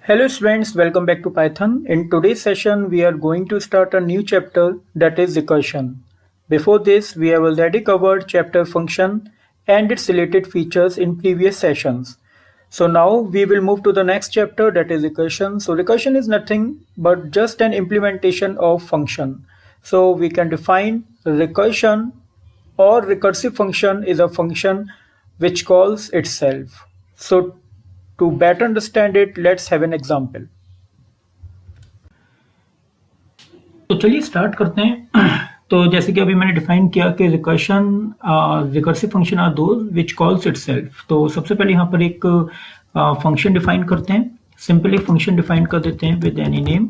Hello students, welcome back to Python. In today's session, we are going to start a new chapter that is recursion. Before this, we have already covered chapter function and its related features in previous sessions. So now we will move to the next chapter that is recursion. So recursion is nothing but just an implementation of function. So we can define recursion or recursive function is a function which calls itself. So to better understand it, let's have an example. तो चलिए start करते हैं। तो जैसे कि अभी मैंने define किया कि recursive function are those which calls itself. तो सबसे पहले यहाँ पर एक फंक्शन डिफाइन करते हैं। सिंपल एक फंक्शन डिफाइन कर देते हैं विद एनी नेम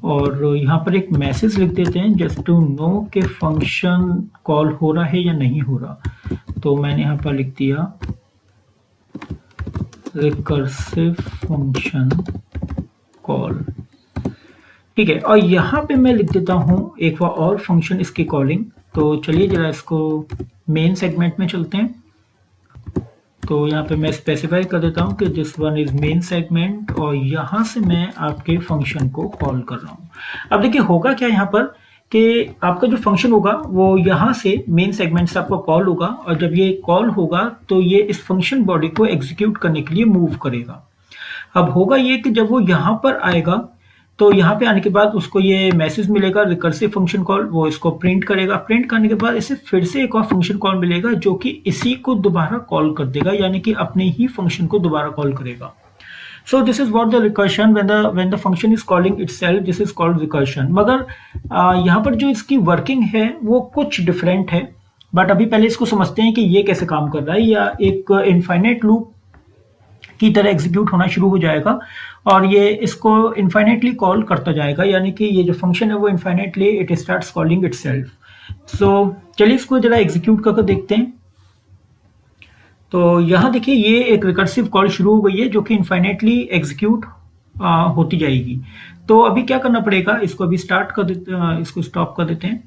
और यहाँ पर एक मैसेज लिख देते हैं जस्ट टू नो कि फंक्शन कॉल हो रहा है या नहीं हो रहा। तो मैंने यहाँ पर लिख दिया रिकर्सिव फंक्शन कॉल, ठीक है। और यहाँ पे मैं लिख देता हूँ एक बार और फंक्शन इसकी कॉलिंग। तो चलिए जरा इसको मेन सेगमेंट में चलते हैं। तो यहाँ पे मैं स्पेसिफाई कर देता हूँ कि this one is main segment और यहाँ से मैं आपके फंक्शन को कॉल कर रहा हूँ। अब देखिए होगा क्या यहाँ पर कि आपका जो फंक्शन होगा वो यहाँ से मेन सेगमेंट से आपका कॉल होगा और जब ये कॉल होगा तो ये इस फंक्शन बॉडी को एग्जीक्यूट करने के लिए मूव करेगा। अब होगा ये कि जब वो यहाँ पर आएगा तो यहाँ पे आने के बाद उसको ये मैसेज मिलेगा रिकर्सिव फंक्शन कॉल, वो इसको प्रिंट करेगा। प्रिंट करने के बाद इसे फिर से एक और फंक्शन कॉल मिलेगा जो कि इसी को दोबारा कॉल कर देगा, यानी कि अपने ही फंक्शन को दोबारा कॉल करेगा। So this is what the recursion when the function is calling itself, this is called recursion. मगर यहाँ पर जो इसकी वर्किंग है वो कुछ डिफरेंट है, बट अभी पहले इसको समझते हैं कि ये कैसे काम कर रहा है। या एक इनफाइनाइट लूप की तरह एग्जीक्यूट होना शुरू हो जाएगा और ये इसको इनफाइनाइटली कॉल करता जाएगा, यानी कि ये जो फंक्शन है वो infinitely it starts calling itself. So चलिए इसको जरा एग्जीक्यूट करके देखते हैं। तो यहाँ देखिए ये एक रिकर्सिव कॉल शुरू हो गई है जो कि इनफाइनाइटली एग्जीक्यूट होती जाएगी। तो अभी क्या करना पड़ेगा, इसको अभी स्टार्ट कर देते, इसको स्टॉप कर देते हैं।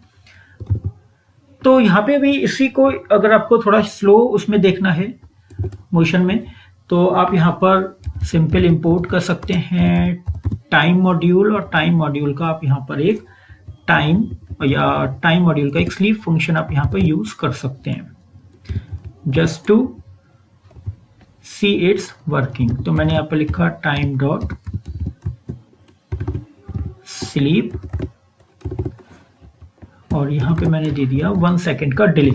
तो यहाँ पे अभी इसी को अगर आपको थोड़ा स्लो उसमें देखना है मोशन में, तो आप यहाँ पर सिंपल इंपोर्ट कर सकते हैं टाइम मॉड्यूल और टाइम मॉड्यूल का आप यहाँ पर एक टाइम या टाइम मॉड्यूल का एक स्लीप फंक्शन आप यहाँ पर यूज कर सकते हैं just to see it's working. तो मैंने यहाँ पर लिखा टाइम डॉट स्लीप और यहाँ पे मैंने दे दिया 1 सेकेंड का डिले।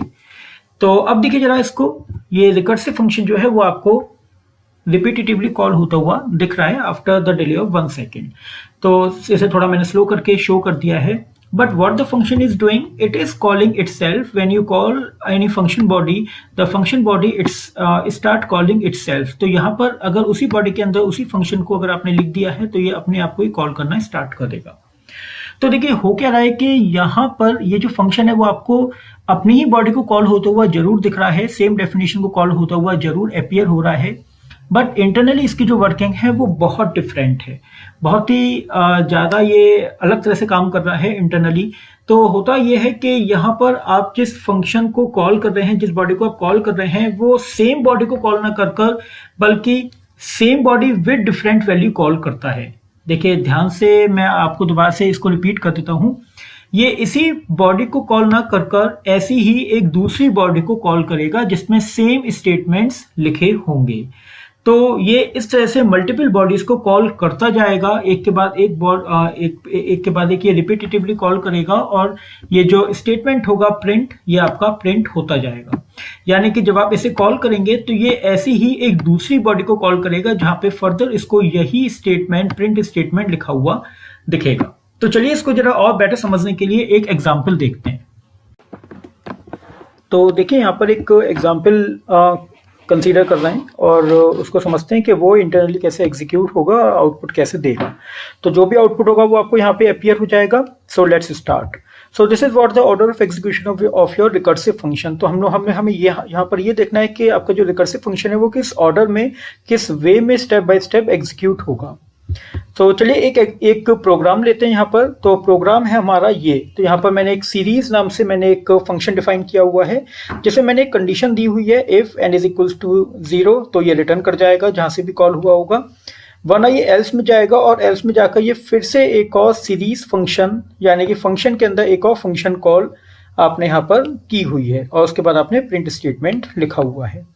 तो अब देखिए जरा इसको, ये रिकर्सिव फंक्शन जो है वो आपको रिपीटेटिवली कॉल होता हुआ दिख रहा है after the delay of 1 second. तो इसे थोड़ा मैंने स्लो करके शो कर दिया है। But what the function is doing, it is calling itself when you call any function body, the function body it's start calling itself. तो यहाँ पर अगर उसी बॉडी के अंदर उसी फंक्शन को अगर आपने लिख दिया है तो ये अपने आप को ही कॉल करना स्टार्ट कर देगा। तो देखिए हो क्या रहा है कि यहाँ पर ये जो फंक्शन है वो आपको अपनी ही बॉडी को कॉल होता हुआ जरूर दिख रहा है, सेम डेफिनेशन को कॉल होता हुआ जरूर अपीयर हो रहा है, बट इंटरनली इसकी जो वर्किंग है वो बहुत डिफरेंट है, बहुत ही ज़्यादा ये अलग तरह से काम कर रहा है इंटरनली। तो होता ये है कि यहाँ पर आप जिस फंक्शन को कॉल कर रहे हैं, जिस बॉडी को आप कॉल कर रहे हैं, वो सेम बॉडी को कॉल ना कर बल्कि same body with different value call करता है। देखिए ध्यान से मैं आपको दोबारा से इसको रिपीट कर देता हूँ। ये इसी बॉडी को कॉल ना कर ऐसी ही एक दूसरी बॉडी को कॉल करेगा जिसमें सेम स्टेटमेंट्स लिखे होंगे। तो ये इस तरह से मल्टीपल बॉडीज को कॉल करता जाएगा, एक के बाद एक ये रिपीटेटिवली कॉल करेगा और ये जो स्टेटमेंट होगा प्रिंट, ये आपका प्रिंट होता जाएगा। यानी कि जब आप इसे कॉल करेंगे तो ये ऐसी ही एक दूसरी बॉडी को कॉल करेगा जहां पे फर्दर इसको यही स्टेटमेंट, प्रिंट स्टेटमेंट लिखा हुआ दिखेगा। तो चलिए इसको जरा और बेटर समझने के लिए एक एग्जाम्पल देखते हैं। तो देखिए यहाँ पर एक एग्जाम्पल कंसीडर कर रहे हैं और उसको समझते हैं कि वो इंटरनली कैसे एग्जीक्यूट होगा और आउटपुट कैसे देगा। तो जो भी आउटपुट होगा वो आपको यहाँ पे अपीयर हो जाएगा। So let's start. So this is what the order of execution of your recursive function. तो हमें यहाँ पर ये देखना है कि आपका जो रिकर्सिव फंक्शन है वो किस ऑर्डर में, किस वे में स्टेप बाय स्टेप एग्जीक्यूट होगा। तो चलिए एक प्रोग्राम लेते हैं यहाँ पर। तो प्रोग्राम है हमारा ये। तो यहाँ पर मैंने एक सीरीज नाम से मैंने एक फंक्शन डिफाइन किया हुआ है जिसमें मैंने एक कंडीशन दी हुई है if n is equals to 0, तो ये रिटर्न कर जाएगा जहां से भी कॉल हुआ होगा। वरना ये एल्स में जाएगा और एल्स में जाकर ये फिर से एक और सीरीज फंक्शन यानी कि फंक्शन के अंदर एक और फंक्शन कॉल आपने यहाँ पर की हुई है और उसके बाद आपने प्रिंट स्टेटमेंट लिखा हुआ है।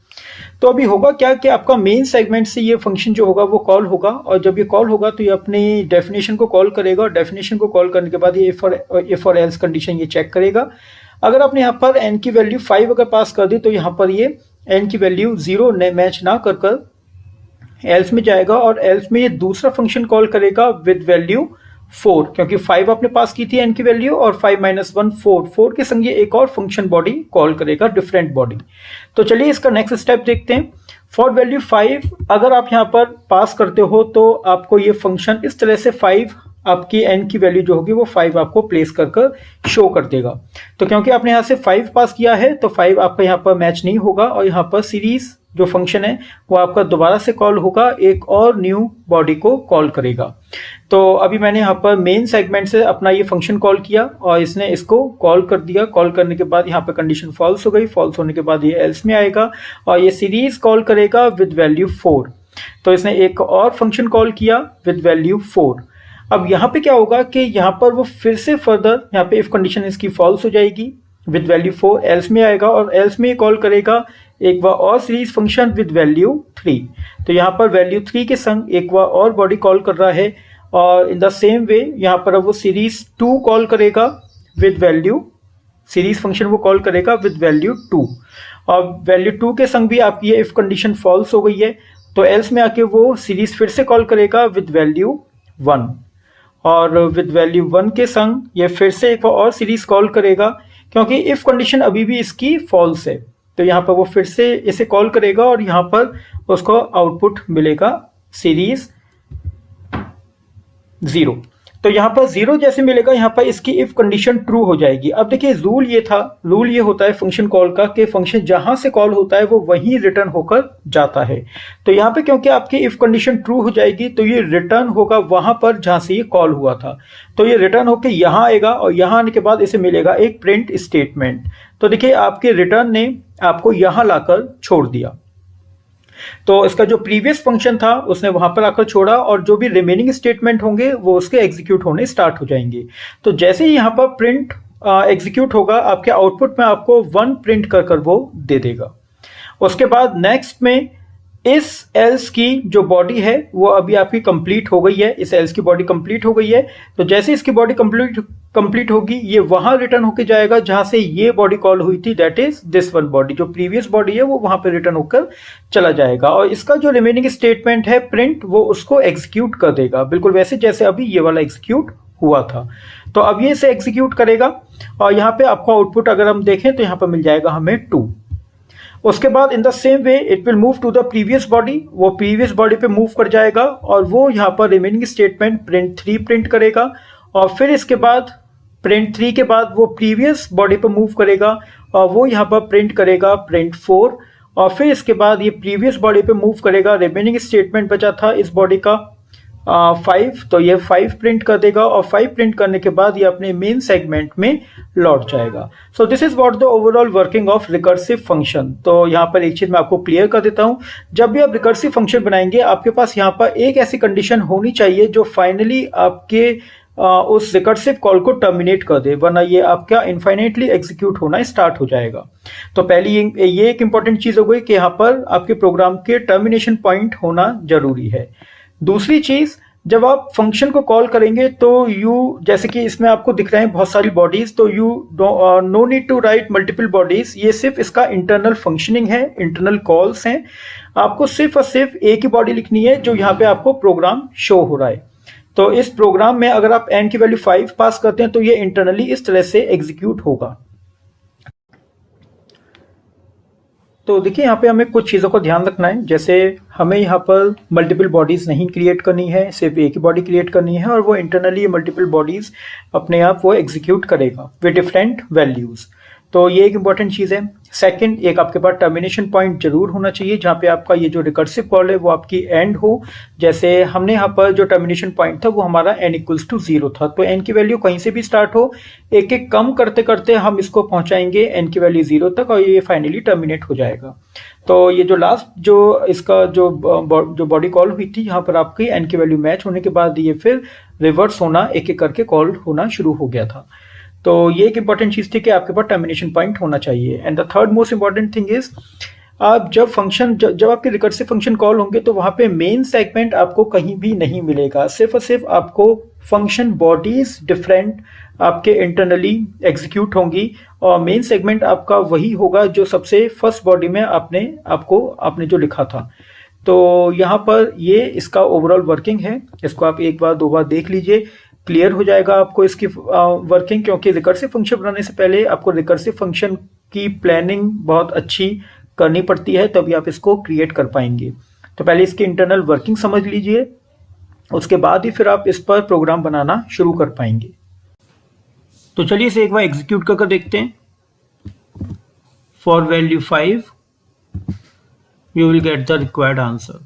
तो अभी होगा क्या कि आपका मेन सेगमेंट से ये फंक्शन जो होगा वो कॉल होगा और जब ये कॉल होगा तो ये अपनी डेफिनेशन को कॉल करेगा और डेफिनेशन को कॉल करने के बाद ये इफ और एल्स कंडीशन ये चेक करेगा। अगर आपने यहाँ पर n की वैल्यू 5 अगर पास कर दी तो यहाँ पर ये n की वैल्यू 0 मैच ना कर एल्स में जाएगा और एल्स में ये दूसरा फंक्शन कॉल करेगा विद वैल्यू 4, क्योंकि 5 आपने पास की थी n की वैल्यू और 5 - 1 4 के संग ये एक और फंक्शन बॉडी कॉल करेगा, डिफरेंट बॉडी। तो चलिए इसका नेक्स्ट स्टेप देखते हैं। फॉर वैल्यू 5 अगर आप यहाँ पर पास करते हो तो आपको ये फंक्शन इस तरह से 5 आपकी n की वैल्यू जो होगी वो 5 आपको प्लेस कर शो कर देगा। तो क्योंकि आपने यहाँ से 5 पास किया है तो 5 आपका यहाँ पर मैच नहीं होगा और यहाँ पर सीरीज जो फंक्शन है वो आपका दोबारा से कॉल होगा, एक और न्यू बॉडी को कॉल करेगा। तो अभी मैंने यहाँ पर मेन सेगमेंट से अपना ये फंक्शन कॉल किया और इसने इसको कॉल कर दिया। कॉल करने के बाद यहाँ पर कंडीशन फॉल्स हो गई, फॉल्स होने के बाद ये एल्स में आएगा और ये सीरीज कॉल करेगा विद वैल्यू 4। तो इसने एक और फंक्शन कॉल किया विद वैल्यू 4। अब यहाँ पे क्या होगा कि यहाँ पर वो फिर से फर्दर यहाँ पे इफ कंडीशन इसकी फॉल्स हो जाएगी विद वैल्यू 4, एल्स में आएगा और एल्स में कॉल करेगा एक बार और सीरीज फंक्शन विद वैल्यू 3। तो यहाँ पर वैल्यू 3 के संग एक बार और बॉडी कॉल कर रहा है और इन द सेम वे यहाँ पर अब वो सीरीज 2 कॉल करेगा विद वैल्यू, सीरीज फंक्शन वो कॉल करेगा विद वैल्यू 2 और वैल्यू 2 के संग भी आपकी ये इफ कंडीशन फॉल्स हो गई है तो एल्स में आके वो सीरीज फिर से कॉल करेगा विद वैल्यू 1 और विद वैल्यू 1 के संग ये फिर से एक और सीरीज कॉल करेगा क्योंकि इफ कंडीशन अभी भी इसकी फॉल्स है। तो यहाँ पर वो फिर से इसे कॉल करेगा और यहाँ पर उसको आउटपुट मिलेगा सीरीज 0। तो यहाँ पर 0 जैसे मिलेगा यहाँ पर इसकी इफ कंडीशन ट्रू हो जाएगी। अब देखिए रूल ये होता है फंक्शन कॉल का कि फंक्शन जहां से कॉल होता है वो वहीं रिटर्न होकर जाता है। तो यहाँ पे क्योंकि आपकी इफ कंडीशन ट्रू हो जाएगी तो ये रिटर्न होगा वहां पर जहां से ये कॉल हुआ था। तो ये रिटर्न होकर यहाँ आएगा और यहाँ आने के बाद इसे मिलेगा एक प्रिंट स्टेटमेंट। तो देखिए आपके रिटर्न ने आपको यहाँ लाकर छोड़ दिया। तो इसका जो प्रीवियस फंक्शन था उसने वहां पर आकर छोड़ा और जो भी रिमेनिंग स्टेटमेंट होंगे वो उसके एग्जीक्यूट होने स्टार्ट हो जाएंगे। तो जैसे ही यहाँ पर प्रिंट एग्जीक्यूट होगा आपके आउटपुट में आपको 1 प्रिंट कर वो दे देगा। उसके बाद नेक्स्ट में इस एल्स की जो बॉडी है वो अभी आपकी कंप्लीट हो गई है, इस एल्स की बॉडी कंप्लीट हो गई है। तो जैसे इसकी बॉडी कंप्लीट होगी ये वहां रिटर्न होकर जाएगा जहां से ये बॉडी कॉल हुई थी, that is this one body. जो प्रीवियस बॉडी है वो वहां पे रिटर्न होकर चला जाएगा और इसका जो रिमेनिंग स्टेटमेंट है प्रिंट वो उसको एग्जीक्यूट कर देगा, बिल्कुल वैसे जैसे अभी ये वाला एग्जीक्यूट हुआ था। तो अब ये इसे एग्जीक्यूट करेगा और यहाँ पे आपको आउटपुट अगर हम देखें तो यहाँ पर मिल जाएगा हमें 2। उसके बाद in the same way it will move to the previous body, वो प्रीवियस बॉडी पे मूव कर जाएगा और वो यहाँ पर रिमेनिंग स्टेटमेंट प्रिंट 3 प्रिंट करेगा और फिर इसके बाद प्रिंट 3 के बाद वो प्रीवियस बॉडी पे मूव करेगा और वो यहाँ पर प्रिंट करेगा प्रिंट 4 और फिर इसके बाद ये प्रीवियस बॉडी पे मूव करेगा, रिमेनिंग स्टेटमेंट बचा था इस बॉडी का 5, तो ये 5 प्रिंट कर देगा और 5 प्रिंट करने के बाद ये अपने मेन सेगमेंट में लौट जाएगा। So this is what the overall working of recursive function. तो यहाँ पर एक चीज मैं आपको क्लियर कर देता हूँ, जब भी आप रिकर्सिव फंक्शन बनाएंगे आपके पास यहाँ पर एक ऐसी कंडीशन होनी चाहिए जो फाइनली आपके उस रिकर्सिव कॉल को टर्मिनेट कर दे, वरना ये आपका इनफाइनाइटली एग्जीक्यूट होना स्टार्ट हो जाएगा। तो पहली ये एक इंपॉर्टेंट चीज हो गई कि यहाँ पर आपके प्रोग्राम के टर्मिनेशन पॉइंट होना जरूरी है। दूसरी चीज, जब आप फंक्शन को कॉल करेंगे तो जैसे कि इसमें आपको दिख रहे हैं बहुत सारी बॉडीज, तो no need to write multiple bodies. ये सिर्फ इसका इंटरनल फंक्शनिंग है, इंटरनल कॉल्स हैं। आपको सिर्फ और सिर्फ एक ही बॉडी लिखनी है जो यहाँ पे आपको प्रोग्राम शो हो रहा है। तो इस प्रोग्राम में अगर आप n की वैल्यू 5 पास करते हैं तो ये इंटरनली इस तरह से एग्जीक्यूट होगा। तो देखिए यहाँ पे हमें कुछ चीज़ों का ध्यान रखना है, जैसे हमें यहाँ पर मल्टीपल बॉडीज नहीं क्रिएट करनी है, सिर्फ एक ही बॉडी क्रिएट करनी है और वो इंटरनली मल्टीपल बॉडीज अपने आप वो एग्जीक्यूट करेगा विद डिफरेंट वैल्यूज। तो ये एक इंपॉर्टेंट चीज़ है। सेकंड, एक आपके पास टर्मिनेशन पॉइंट जरूर होना चाहिए जहाँ पे आपका ये जो रिकर्सिव कॉल है वो आपकी एंड हो। जैसे हमने यहाँ पर जो टर्मिनेशन पॉइंट था वो हमारा n=0 था, तो n की वैल्यू कहीं से भी स्टार्ट हो, एक एक कम करते करते हम इसको पहुंचाएंगे n की वैल्यू 0 तक और ये फाइनली टर्मिनेट हो जाएगा। तो ये जो लास्ट जो इसका जो बॉडी कॉल हुई थी, यहाँ पर आपकी n की वैल्यू मैच होने के बाद ये फिर रिवर्स होना, एक एक करके कॉल होना शुरू हो गया था। तो ये एक इंपॉर्टेंट चीज थी कि आपके पास टर्मिनेशन पॉइंट होना चाहिए। And the third most important thing is, आप जब आपके रिकर्सिव फंक्शन कॉल होंगे तो वहां पे मेन सेगमेंट आपको कहीं भी नहीं मिलेगा, सिर्फ और सिर्फ आपको फंक्शन बॉडीज डिफरेंट आपके इंटरनली एग्जीक्यूट होंगी और मेन सेगमेंट आपका वही होगा जो सबसे फर्स्ट बॉडी में आपने जो लिखा था। तो यहाँ पर ये इसका ओवरऑल वर्किंग है, इसको आप एक बार दो बार देख लीजिए, क्लियर हो जाएगा आपको इसकी वर्किंग। क्योंकि रिकर्सिव फंक्शन बनाने से पहले आपको रिकर्सिव फंक्शन की प्लानिंग बहुत अच्छी करनी पड़ती है, तभी आप इसको क्रिएट कर पाएंगे। तो पहले इसकी इंटरनल वर्किंग समझ लीजिए, उसके बाद ही फिर आप इस पर प्रोग्राम बनाना शुरू कर पाएंगे। तो चलिए इसे एक बार एग्जीक्यूट कर देखते हैं। For value 5 you will get the required answer।